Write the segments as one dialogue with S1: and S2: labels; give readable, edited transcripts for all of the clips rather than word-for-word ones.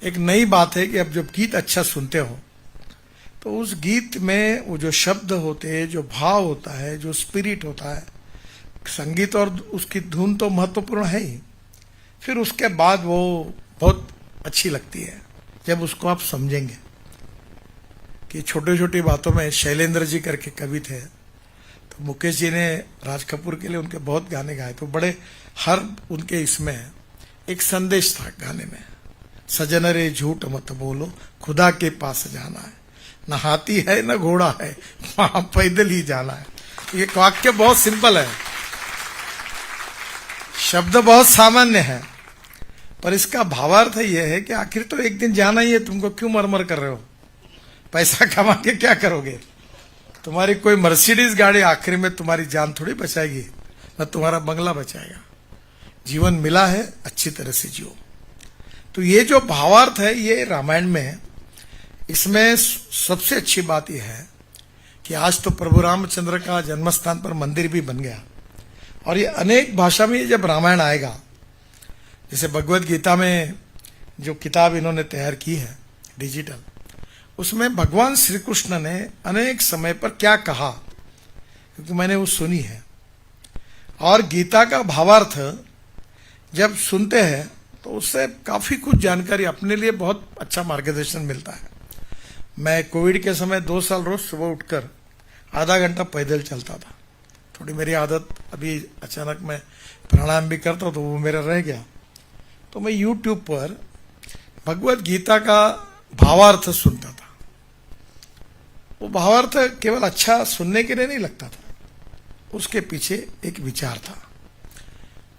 S1: एक नई बात है कि अब जब गीत अच्छा सुनते हो तो उस गीत में वो जो शब्द होते हैं, जो भाव होता है, जो स्पिरिट होता है, संगीत और उसकी धुन तो महत्वपूर्ण है ही, फिर उसके बाद वो बहुत अच्छी लगती है जब उसको आप समझेंगे। कि छोटी छोटी बातों में शैलेंद्र जी करके कवि थे, तो मुकेश जी ने राज कपूर के लिए उनके बहुत गाने गाए, तो बड़े हर उनके इसमें एक संदेश था गाने में, सजन रे झूठ मत बोलो खुदा के पास जाना है, न हाथी है न घोड़ा है वहां पैदल ही जाना है। ये वाक्य बहुत सिंपल है, शब्द बहुत सामान्य है, पर इसका भावार्थ यह है कि आखिर तो एक दिन जाना ही है, तुमको क्यों मरमर कर रहे हो, पैसा कमा के क्या करोगे, तुम्हारी कोई मर्सिडीज गाड़ी आखिर में तुम्हारी जान थोड़ी बचाएगी, न तुम्हारा बंगला बचाएगा। जीवन मिला है, अच्छी तरह से जियो। तो ये जो भावार्थ है ये रामायण में है। इसमें सबसे अच्छी बात यह है कि आज तो प्रभु रामचंद्र का जन्मस्थान पर मंदिर भी बन गया, और ये अनेक भाषा में जब रामायण आएगा, जैसे भगवत गीता में जो किताब इन्होंने तैयार की है डिजिटल, उसमें भगवान श्री कृष्ण ने अनेक समय पर क्या कहा, क्योंकि मैंने वो सुनी है, और गीता का भावार्थ जब सुनते हैं तो उससे काफी कुछ जानकारी, अपने लिए बहुत अच्छा मार्गदर्शन मिलता है। मैं कोविड के समय 2 साल रोज सुबह उठकर आधा घंटा पैदल चलता था। थोड़ी मेरी आदत अभी अचानक मैं प्राणायाम भी करता हूं तो वो मेरा रह गया, तो मैं यूट्यूब पर भगवत गीता का भावार्थ सुनता था। वो भावार्थ केवल अच्छा सुनने के लिए नहीं लगता था, उसके पीछे एक विचार था।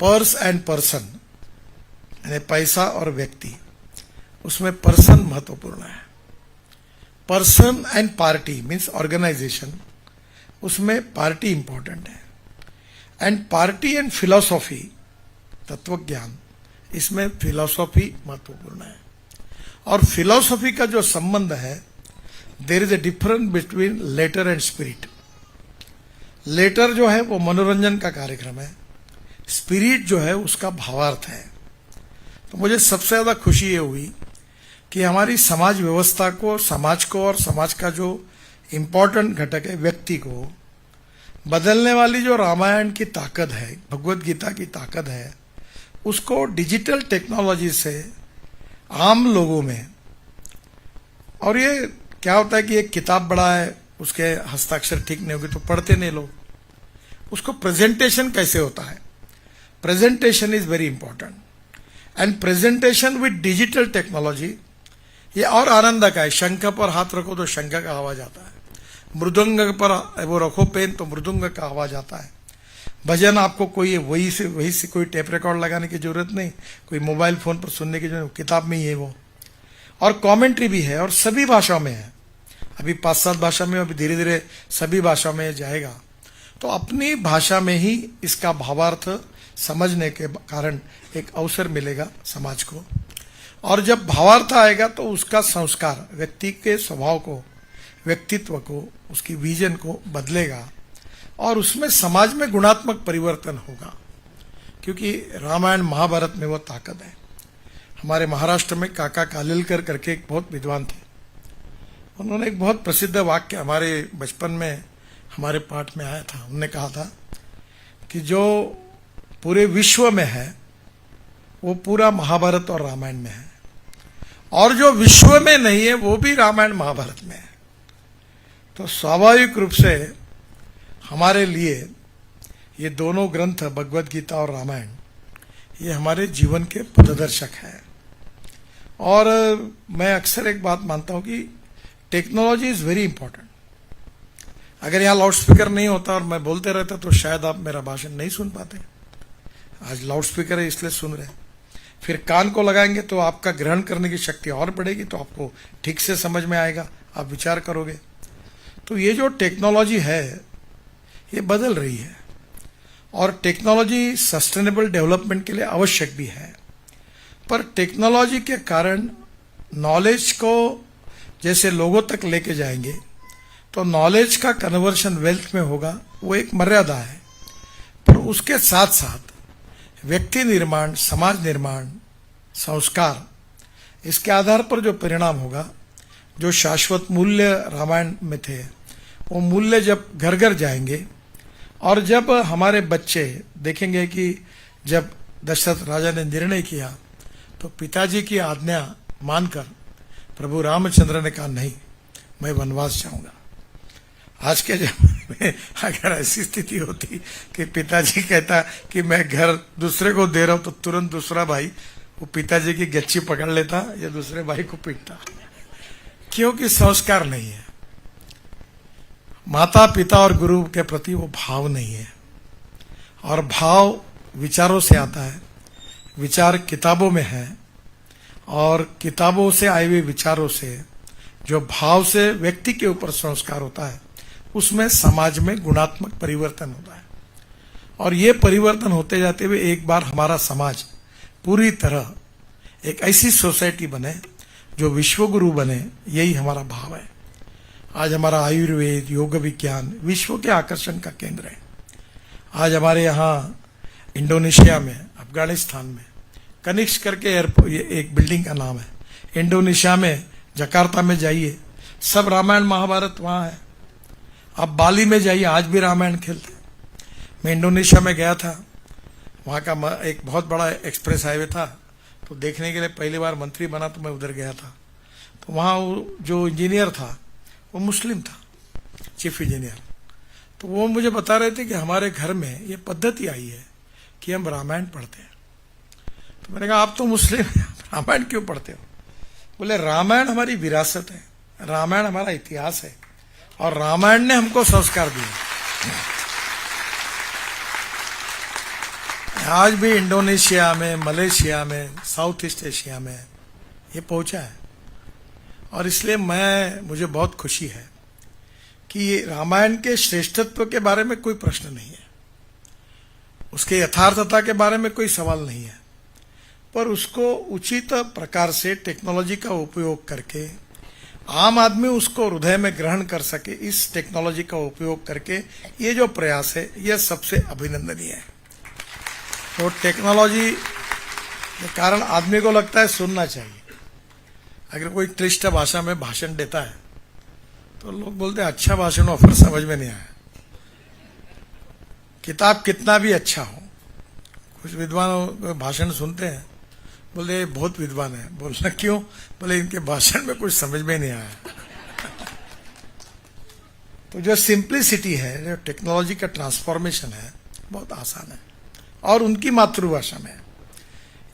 S1: पर्स एंड पर्सन, यानी पैसा और व्यक्ति, उसमें पर्सन महत्वपूर्ण है। Person and party means organisation, उसमें पार्टी इंपॉर्टेंट है। एंड पार्टी एंड फिलॉसॉफी, तत्वज्ञान, इसमें फिलॉसॉफी महत्वपूर्ण है। और फिलॉसॉफी का जो संबंध है, there is a difference between letter and spirit. Letter जो है वो मनोरंजन का कार्यक्रम है, स्पिरिट जो है उसका भावार्थ है। तो मुझे सबसे ज्यादा खुशी ये हुई कि हमारी समाज व्यवस्था को, समाज को और समाज का जो इंपॉर्टेंट घटक है व्यक्ति को बदलने वाली जो रामायण की ताकत है, भगवत गीता की ताकत है, उसको डिजिटल टेक्नोलॉजी से आम लोगों में, और ये क्या होता है कि एक किताब बड़ा है, उसके हस्ताक्षर ठीक नहीं होगी तो पढ़ते नहीं लोग, उसको प्रेजेंटेशन कैसे होता है, presentation is very important. And presentation with digital technology ये और आनंद का है। शंख पर हाथ रखो तो शंख का आवाज आता है, मृदंग पर वो रखो पेन तो मृदंग का आवाज आता है। भजन आपको कोई वही से कोई टेप रिकॉर्ड लगाने की जरूरत नहीं, कोई मोबाइल फोन पर सुनने की जरूरत, किताब में ही है वो। और कमेंट्री भी है, और सभी भाषाओं में है, अभी 5-7 भाषा में, अभी धीरे धीरे सभी भाषाओं में जाएगा। तो अपनी भाषा में ही इसका भावार्थ समझने के कारण एक अवसर मिलेगा समाज को, और जब भावार्थ आएगा तो उसका संस्कार व्यक्ति के स्वभाव को, व्यक्तित्व को, उसकी विजन को बदलेगा, और उसमें समाज में गुणात्मक परिवर्तन होगा। क्योंकि रामायण महाभारत में वो ताकत है। हमारे महाराष्ट्र में काका कालेलकर करके एक बहुत विद्वान थे, उन्होंने एक बहुत प्रसिद्ध वाक्य हमारे बचपन में हमारे पाठ में आया था। उन्होंने कहा था कि जो पूरे विश्व में है वो पूरा महाभारत और रामायण में है, और जो विश्व में नहीं है वो भी रामायण महाभारत में है। तो स्वाभाविक रूप से हमारे लिए ये दोनों ग्रंथ, भगवत गीता और रामायण, ये हमारे जीवन के पथदर्शक है। और मैं अक्सर एक बात मानता हूं कि टेक्नोलॉजी इज वेरी इंपॉर्टेंट। अगर यहां लाउड स्पीकर नहीं होता और मैं बोलते रहता तो शायद आप मेरा भाषण नहीं सुन पाते। आज लाउड स्पीकर है इसलिए सुन रहे हैं, फिर कान को लगाएंगे तो आपका ग्रहण करने की शक्ति और बढ़ेगी, तो आपको ठीक से समझ में आएगा, आप विचार करोगे। तो ये जो टेक्नोलॉजी है ये बदल रही है, और टेक्नोलॉजी सस्टेनेबल डेवलपमेंट के लिए आवश्यक भी है। पर टेक्नोलॉजी के कारण नॉलेज को जैसे लोगों तक लेके जाएंगे तो नॉलेज का कन्वर्शन वेल्थ में होगा, वो एक मर्यादा है। पर उसके साथ साथ व्यक्ति निर्माण, समाज निर्माण, संस्कार, इसके आधार पर जो परिणाम होगा, जो शाश्वत मूल्य रामायण में थे, वो मूल्य जब घर घर जाएंगे और जब हमारे बच्चे देखेंगे कि जब दशरथ राजा ने निर्णय किया तो पिताजी की आज्ञा मानकर प्रभु रामचंद्र ने कहा नहीं, मैं वनवास जाऊंगा। आज के जमाने में अगर ऐसी स्थिति होती कि पिताजी कहता कि मैं घर दूसरे को दे रहा हूं, तो तुरंत दूसरा भाई वो पिताजी की गच्ची पकड़ लेता या दूसरे भाई को पीटता, क्योंकि संस्कार नहीं है। माता पिता और गुरु के प्रति वो भाव नहीं है, और भाव विचारों से आता है, विचार किताबों में है, और किताबों से आए हुए विचारों से जो भाव से व्यक्ति के ऊपर संस्कार होता है, उसमें समाज में गुणात्मक परिवर्तन होता है। और ये परिवर्तन होते जाते हुए एक बार हमारा समाज पूरी तरह एक ऐसी सोसाइटी बने जो विश्वगुरु बने, यही हमारा भाव है। आज हमारा आयुर्वेद, योग विज्ञान विश्व के आकर्षण का केंद्र है। आज हमारे यहाँ इंडोनेशिया में, अफगानिस्तान में कनिष्क करके एयरपोर्ट, ये एक बिल्डिंग का नाम है। इंडोनेशिया में जकार्ता में जाइए, सब रामायण महाभारत वहां है। आप बाली में जाइए, आज भी रामायण खेलते। मैं इंडोनेशिया में गया था, वहां का एक बहुत बड़ा एक्सप्रेस हाईवे था, तो देखने के लिए पहली बार मंत्री बना तो मैं उधर गया था। तो वहां जो इंजीनियर था वो मुस्लिम था, चीफ इंजीनियर। तो वो मुझे बता रहे थे कि हमारे घर में ये पद्धति आई है कि हम रामायण पढ़ते हैं। तो मैंने कहा आप तो मुस्लिम हैं, रामायण क्यों पढ़ते हो? बोले रामायण हमारी विरासत है, रामायण हमारा इतिहास है, और रामायण ने हमको संस्कार दिए। आज भी इंडोनेशिया में, मलेशिया में, साउथ ईस्ट एशिया में ये पहुंचा है। और इसलिए मुझे बहुत खुशी है कि रामायण के श्रेष्ठत्व के बारे में कोई प्रश्न नहीं है, उसके यथार्थता के बारे में कोई सवाल नहीं है, पर उसको उचित प्रकार से टेक्नोलॉजी का उपयोग करके आम आदमी उसको हृदय में ग्रहण कर सके, इस टेक्नोलॉजी का उपयोग करके ये जो प्रयास है यह सबसे अभिनंदनीय है। तो टेक्नोलॉजी के कारण आदमी को लगता है सुनना चाहिए। अगर कोई क्लिष्ट भाषा में भाषण देता है तो लोग बोलते हैं अच्छा भाषण हो, फिर समझ में नहीं आया। किताब कितना भी अच्छा हो, कुछ विद्वान भाषण सुनते हैं, बोले बहुत विद्वान है। बोलना क्यों? बोले इनके भाषण में कुछ समझ में नहीं आया। तो जो सिंप्लिसिटी है, जो टेक्नोलॉजी का ट्रांसफॉर्मेशन है, बहुत आसान है और उनकी मातृभाषा में है।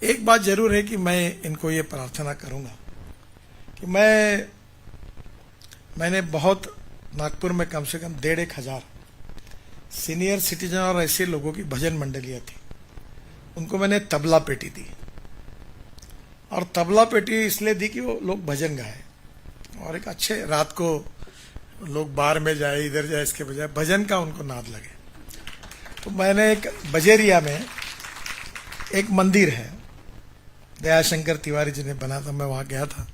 S1: एक बात जरूर है कि मैं इनको ये प्रार्थना करूंगा कि मैंने बहुत नागपुर में कम से कम 1,500 सीनियर सिटीजन और ऐसे लोगों की भजन मंडलियां थी, उनको मैंने तबला पेटी दी। और तबला पेटी इसलिए दी कि वो लोग भजन गाए, और एक अच्छे रात को लोग बार में जाए, इधर जाए, इसके बजाय भजन का उनको नाद लगे। तो मैंने एक बजेरिया में एक मंदिर है, दयाशंकर तिवारी जी ने बना था, मैं वहां गया था।